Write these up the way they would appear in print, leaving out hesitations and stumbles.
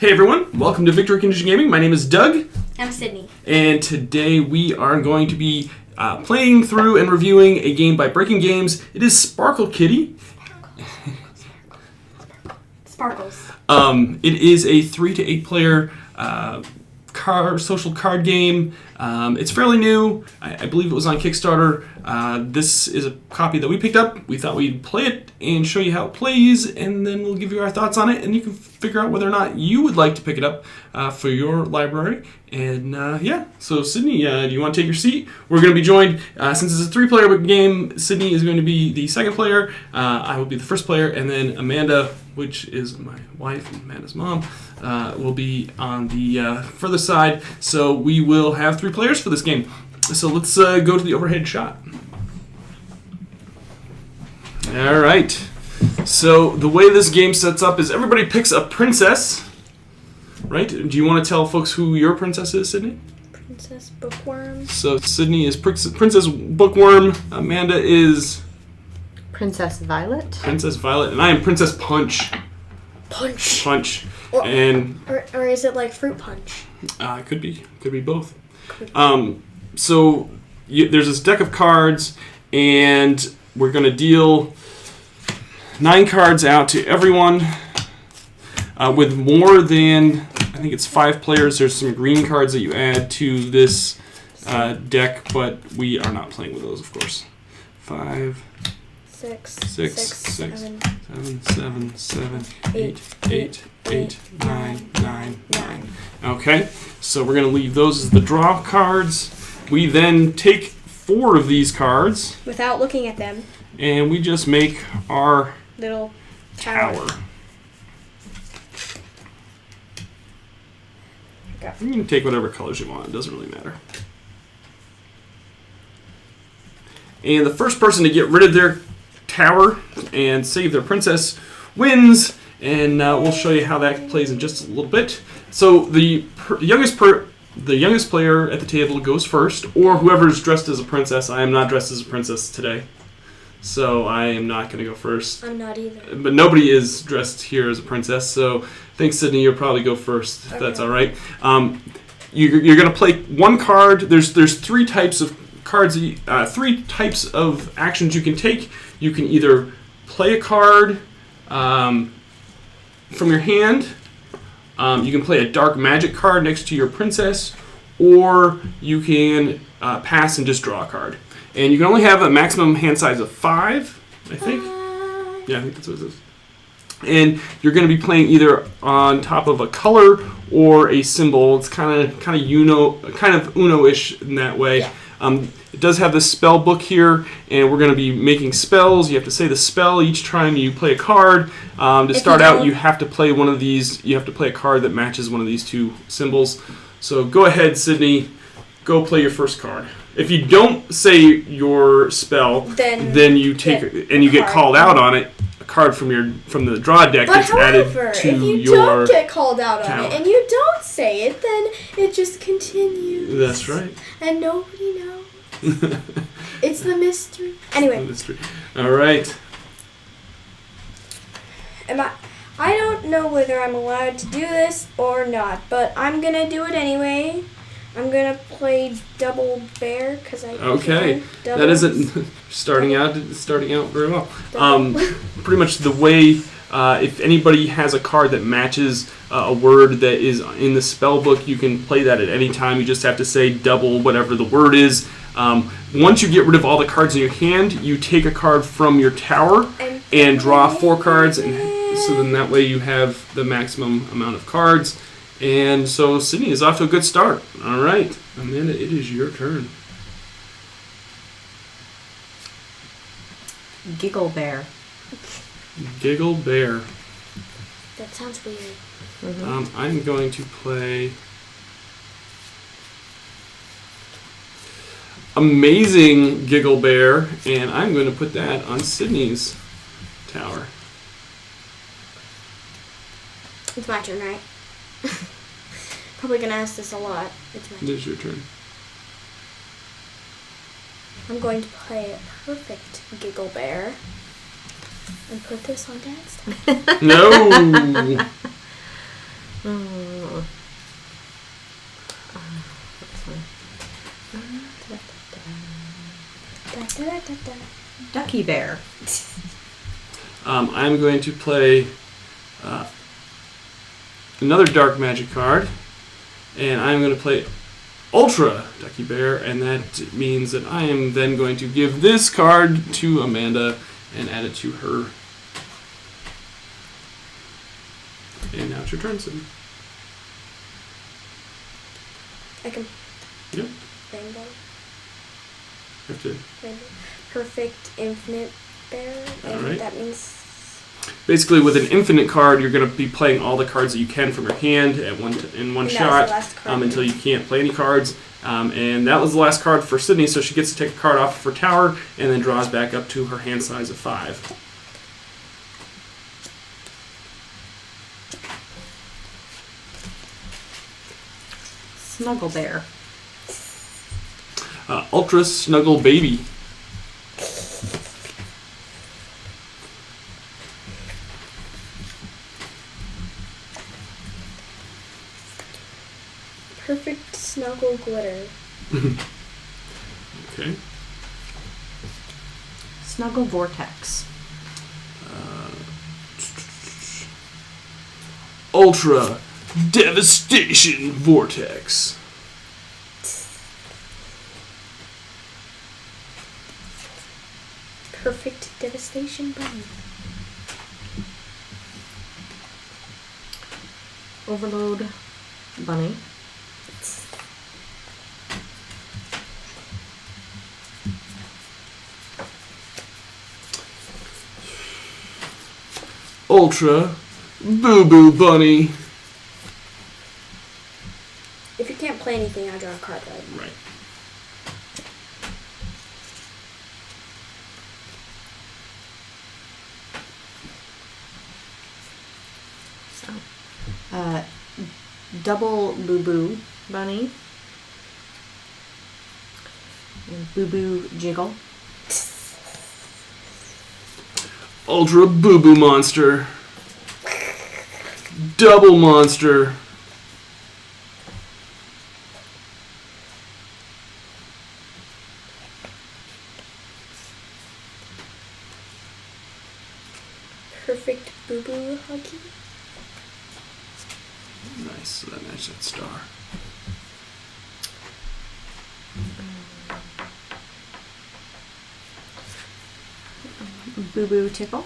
Hey everyone, welcome to Victory Condition Gaming. My name is Doug. I'm Sydney. And today we are going to be playing through and reviewing a game by Breaking Games. It is Sparkle Kitty. Sparkles. It is a 3 to 8 player social card game. It's fairly new. I believe it was on Kickstarter. This is a copy that we picked up. We thought we'd play it and show you how it plays, and then we'll give you our thoughts on it, and you can figure out whether or not you would like to pick it up for your library. And yeah, so Sydney, do you want to take your seat? We're going to be joined, since it's a 3-player game, Sydney is going to be the second player, I will be the first player, and then Amanda, which is my wife and Amanda's mom, will be on the further side. So we will have 3 players for this game. So let's go to the overhead shot. All right. So the way this game sets up is everybody picks a princess, right? Do you want to tell folks who your princess is, Sydney? Princess Bookworm. So Sydney is Princess Bookworm. Amanda is Princess Violet. Princess Violet, and I am Princess Punch. Punch. Or is it like fruit punch? Could be both. So there's this deck of cards, and we're going to deal 9 cards out to everyone. With more than, I think it's 5 players, there's some green cards that you add to this deck, but we are not playing with those, of course. 5, 6, 7, 8, 9. Okay, so we're going to leave those as the draw cards. We then take 4 of these cards. Without looking at them. And we just make our little tower. Okay. You can take whatever colors you want. It doesn't really matter. And the first person to get rid of their tower and save their princess wins. And we'll show you how that plays in just a little bit. So the youngest player at the table goes first, or whoever's dressed as a princess. I am not dressed as a princess today, so I am not going to go first. I'm not either. But nobody is dressed here as a princess, so I think, Sydney, you'll probably go first, if that's all right. You're going to play 1 card. There's 3 types of cards, 3 types of actions you can take. You can either play a card from your hand. You can play a dark magic card next to your princess, or you can pass and just draw a card. And you can only have a maximum hand size of 5, I think. Yeah, I think that's what it is. And you're going to be playing either on top of a color or a symbol. It's kind of Uno-ish in that way. Yeah. It does have this spell book here, and we're going to be making spells. You have to say the spell each time you play a card. To start out, you have to play one of these. You have to play a card that matches one of these 2 symbols. So go ahead, Sydney. Go play your first card. If you don't say your spell, then you take and you get called out on it. A card from the draw deck gets added to if you your don't get called out on tower. it and you don't say it, then it just continues. That's right. And nobody knows. It's the mystery. Anyway. All right. I don't know whether I'm allowed to do this or not, but I'm gonna do it anyway. I'm gonna play Double Bear because I Okay, can. that isn't starting out very well. Pretty much the way, if anybody has a card that matches a word that is in the spell book, you can play that at any time. You just have to say double whatever the word is. Once you get rid of all the cards in your hand, you take a card from your tower and draw 4 cards, and so then that way you have the maximum amount of cards. And so Sydney is off to a good start. All right, Amanda, it is your turn. Giggle Bear. Giggle Bear. That sounds weird. Mm-hmm. I'm going to play Amazing Giggle Bear, and I'm going to put that on Sydney's tower. It's my turn, right? Probably gonna ask this a lot. It's my turn. It is your turn. I'm going to play a perfect Giggle Bear and put this on Dad's time. No. Oh. This one. Ducky Bear. I'm going to play another dark magic card, and I'm going to play Ultra Ducky Bear, and that means that I am then going to give this card to Amanda and add it to her. And now it's your turn, Sydney. I can. Yep. Rainbow. You have to. Rainbow. Perfect infinite bear. And Alright. that means. Basically, with an infinite card, you're going to be playing all the cards that you can from your hand at in one And that was shot the last card. until you can't play any cards. And that was the last card for Sydney, so she gets to take a card off of her tower and then draws back up to her hand size of 5. Snuggle Bear. Ultra Snuggle Baby. Perfect snuggle glitter. Okay. Snuggle Vortex. Ultra Devastation Vortex. Perfect devastation bunny. Overload Bunny. Ultra Boo Boo Bunny. If you can't play anything, I draw a card, right? Right. Double Boo Boo Bunny. And Boo Boo Jiggle. Ultra Boo Boo Monster. Double Monster. Perfect boo boo huggy. Nice, so that matches that star. Boo Boo Tickle.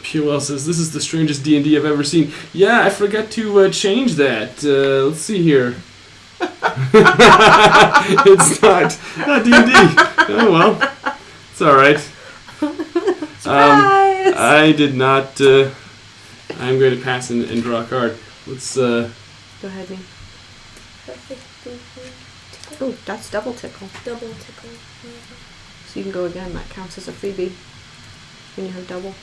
POL says, this is the strangest D&D I've ever seen. Yeah, I forgot to change that. Let's see here. It's not D&D. Oh, well. It's alright. Surprise! I did not... I'm going to pass and draw a card. Let's... Go ahead, me. Perfect boo boo tickle. Oh, that's double tickle. Double tickle. So you can go again. That counts as a freebie when you have double.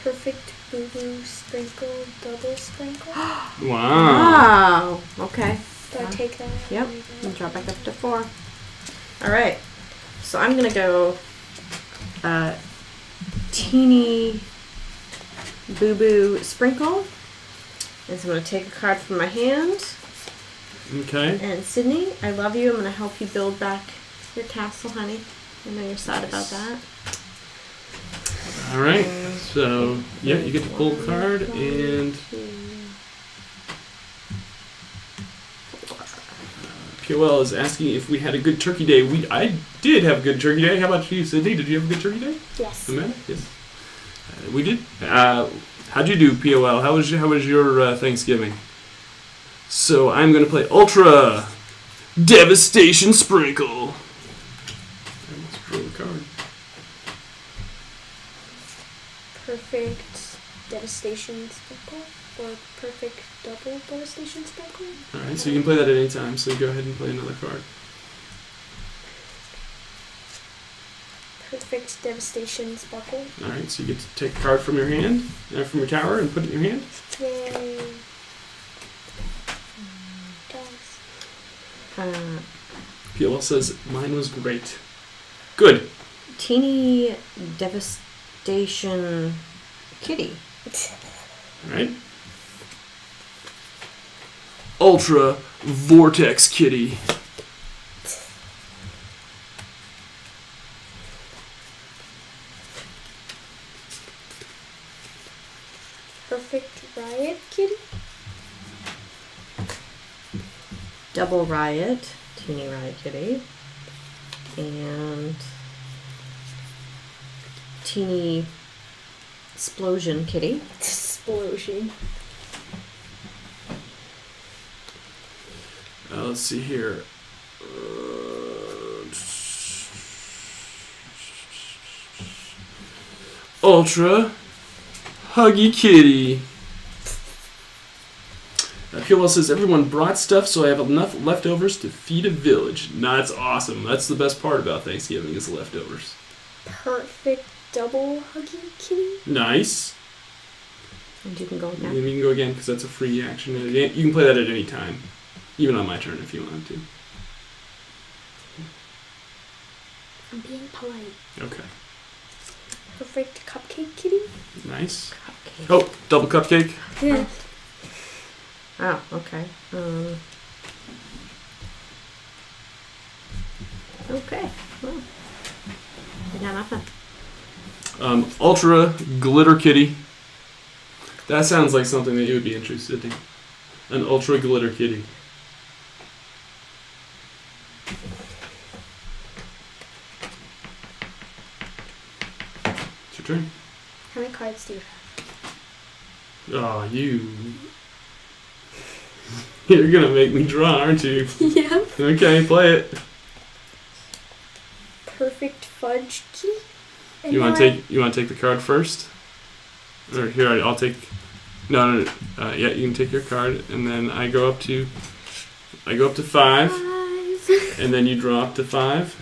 Perfect boo boo sprinkle. Double sprinkle. Wow. Wow. Okay. Do I take that? Yep. And drop back up to 4. All right. So I'm gonna go teeny Boo Boo Sprinkle. And so I'm gonna take a card from my hand. Okay. And Sydney, I love you. I'm gonna help you build back your castle, honey. I know you're sad about that. Alright. So, yeah, you get to pull a card and... POL is asking if we had a good turkey day. I did have a good turkey day. How about you, Sydney? Did you have a good turkey day? Yes. Amanda? Yes. We did. How'd you do, POL? How was your Thanksgiving? So I'm going to play Ultra Devastation Sprinkle. And let's draw the card. Perfect devastation sprinkle. Or perfect double devastation sprinkle. Alright, so you can play that at any time. So go ahead and play another card. Perfect devastation sparkle. Alright, so you get to take a card from your hand, from your tower, and put it in your hand. Yay. Dice. POL says, mine was great. Good. Teeny Devastation Kitty. Alright. Ultra Vortex Kitty. Perfect Riot Kitty. Double Riot, Teeny Riot Kitty, and Teeny Explosion Kitty. Explosion. Let's see here. Ultra Huggy Kitty. Peel says everyone brought stuff, so I have enough leftovers to feed a village. Nah, that's awesome. That's the best part about Thanksgiving is the leftovers. Perfect Double Huggy Kitty. Nice. And you can go And again. then you can go again because that's a free action. You can play that at any time, even on my turn if you want to. I'm being polite. Okay. Perfect Cupcake Kitty. Nice. Cupcake. Oh, double cupcake. Yeah. Oh, okay. Okay. Well, I got nothing. Ultra Glitter Kitty. That sounds like something that you would be interested in. An Ultra Glitter Kitty. It's your turn. How many cards do you have? Oh, You're gonna make me draw, aren't you? Yeah. Okay, play it. Perfect Fudge Kitty. And You want now to take the card first? Or here, I'll take. No. Yeah, you can take your card, and then I go up to 5, Five. and then you draw up to 5.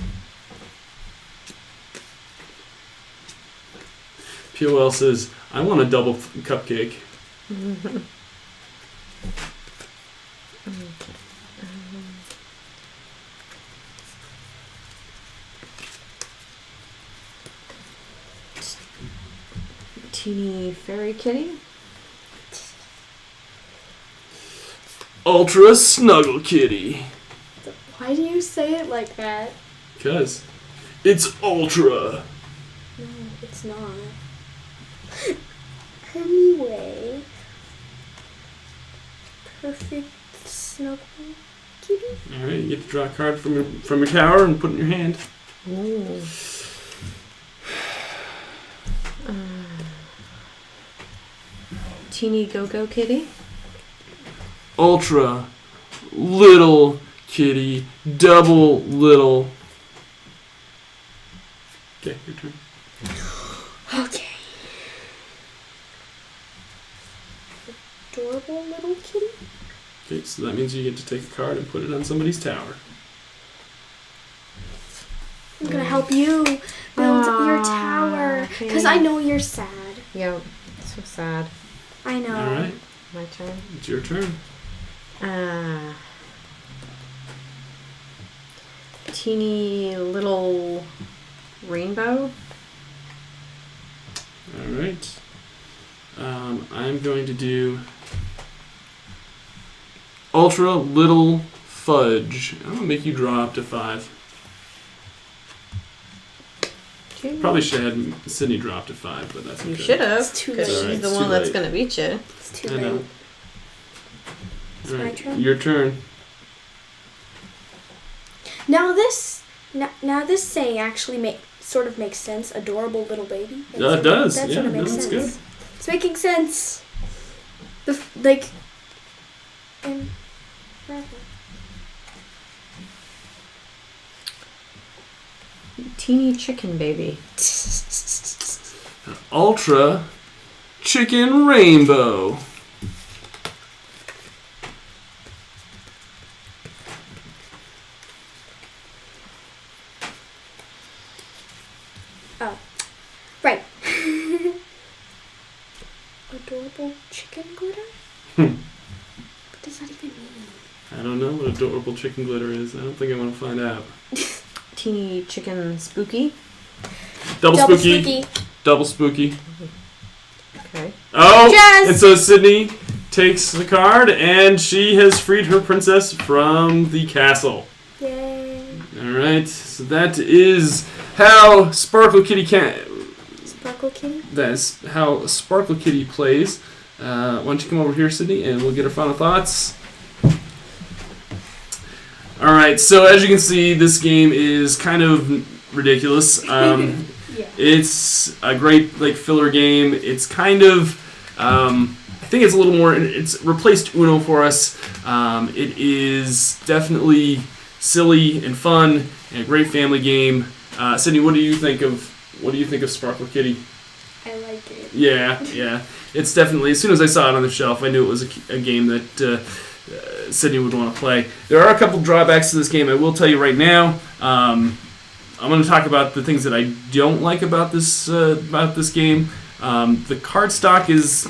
POL says, "I want a double cupcake." Teeny Fairy Kitty. Ultra Snuggle Kitty. Why do you say it like that? Because it's ultra. No, it's not. Anyway. Perfect Snuggle Kitty. Alright, you get to draw a card from your tower and put it in your hand. Ooh. Teeny Go-Go Kitty. Ultra Little Kitty. Double Little. Okay, your turn. Okay. Adorable little kitty. Okay, so that means you get to take a card and put it on somebody's tower. I'm gonna help you build your tower. Because I know you're sad. Yep. So sad. I know. Alright, My turn. it's your turn. Teeny little rainbow. Alright. I'm going to do Ultra Little Fudge. I'm going to make you draw up to 5. Probably should have had Sydney draw up to 5, but that's okay. You should have. It's too Because late. she's Alright, the it's one too that's late. gonna beat you. It's too I late. know. It's my Alright, turn. your turn. Now this saying actually sort of makes sense. Adorable little baby. It does. That Yeah, sort of no, makes that's sense. good. It's making sense. Teeny chicken baby. Ultra Chicken Rainbow. Oh, right. Adorable chicken glitter. What does that even mean? I don't know what adorable chicken glitter is. I don't think I want to find out. Teeny chicken spooky. Double spooky. Double spooky. Okay. Oh, Yes. and so Sydney takes the card, and she has freed her princess from the castle. Yay. All right, so that is how Sparkle Kitty Sparkle Kitty. That's how Sparkle Kitty plays. Why don't you come over here, Sydney, and we'll get our final thoughts. All right, so as you can see, this game is kind of ridiculous. Yeah. It's a great filler game. It's kind of, I think it's a little more. It's replaced Uno for us. It is definitely silly and fun and a great family game. Sydney, what do you think of Sparkle Kitty? I like it. Yeah. It's definitely, as soon as I saw it on the shelf, I knew it was a game that Sydney would want to play. There are a couple drawbacks to this game. I will tell you right now. I'm going to talk about the things that I don't like about this game. The card stock is,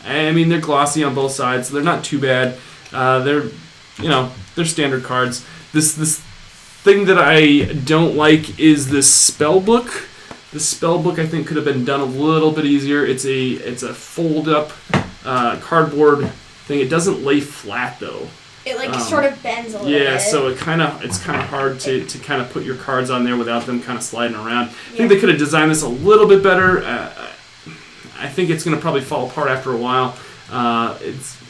they're glossy on both sides. So they're not too bad. They're standard cards. This thing that I don't like is this spell book. The spell book I think could have been done a little bit easier. It's a fold up cardboard thing. It doesn't lay flat though. It sort of bends a little bit. Yeah, so it's kind of hard to kind of put your cards on there without them kind of sliding around. I think they could have designed this a little bit better. I think it's going to probably fall apart after a while. It's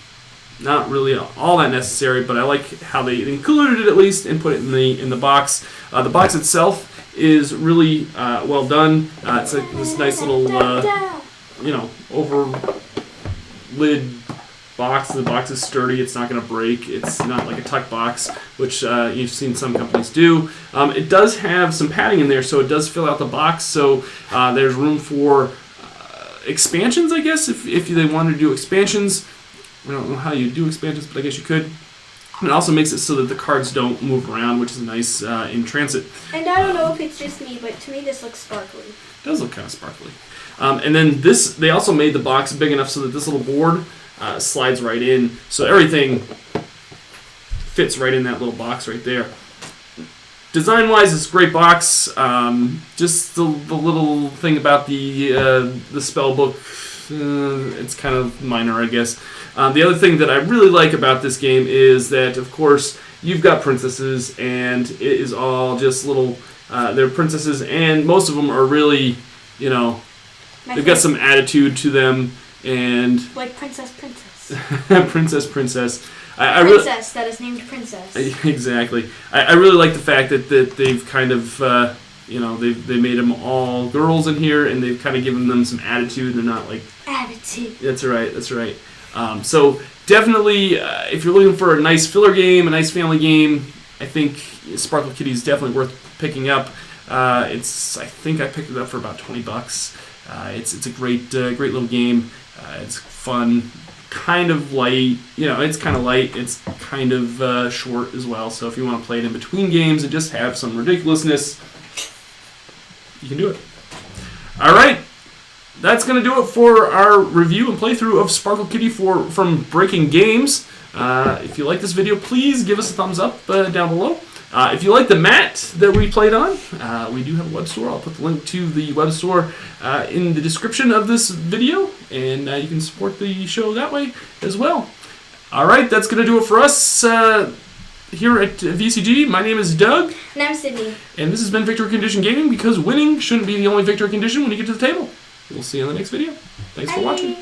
not really all that necessary, but I like how they included it at least and put it in the box. The box itself is really well done. It's like this nice little over lid box. The box is sturdy. It's not going to break. It's not like a tuck box, which you've seen some companies do. It does have some padding in there, so it does fill out the box. So there's room for expansions, I guess, if they wanted to do expansions. I don't know how you do expansions, but I guess you could. And it also makes it so that the cards don't move around, which is nice in transit. And I don't know if it's just me, but to me this looks sparkly. It does look kind of sparkly. And then they also made the box big enough so that this little board slides right in, so everything fits right in that little box right there. Design-wise, it's a great box. Just the little thing about the spell book, it's kind of minor, I guess. The other thing that I really like about this game is that, of course, you've got princesses, and it is all just little. They're princesses, and most of them are really, they've got some attitude to them. And like Princess. princess. Princess that is named Princess. Exactly. I really like the fact that they've kind of they made them all girls in here, and they've kind of given them some attitude. They're not like attitude. That's right. So definitely, if you're looking for a nice filler game, a nice family game, I think Sparkle Kitty is definitely worth picking up. I think I picked it up for about $20. It's a great little game. It's fun, kind of light. It's kind of light. It's kind of short as well. So if you want to play it in between games and just have some ridiculousness, you can do it. All right, that's going to do it for our review and playthrough of Sparkle Kitty from Breaking Games. If you like this video, please give us a thumbs up down below. If you like the mat that we played on, we do have a web store. I'll put the link to the web store in the description of this video, and you can support the show that way as well. All right, that's going to do it for us here at VCG. My name is Doug. And I'm Sydney. And this has been Victory Condition Gaming, because winning shouldn't be the only victory condition when you get to the table. We'll see you in the next video. Thanks for watching.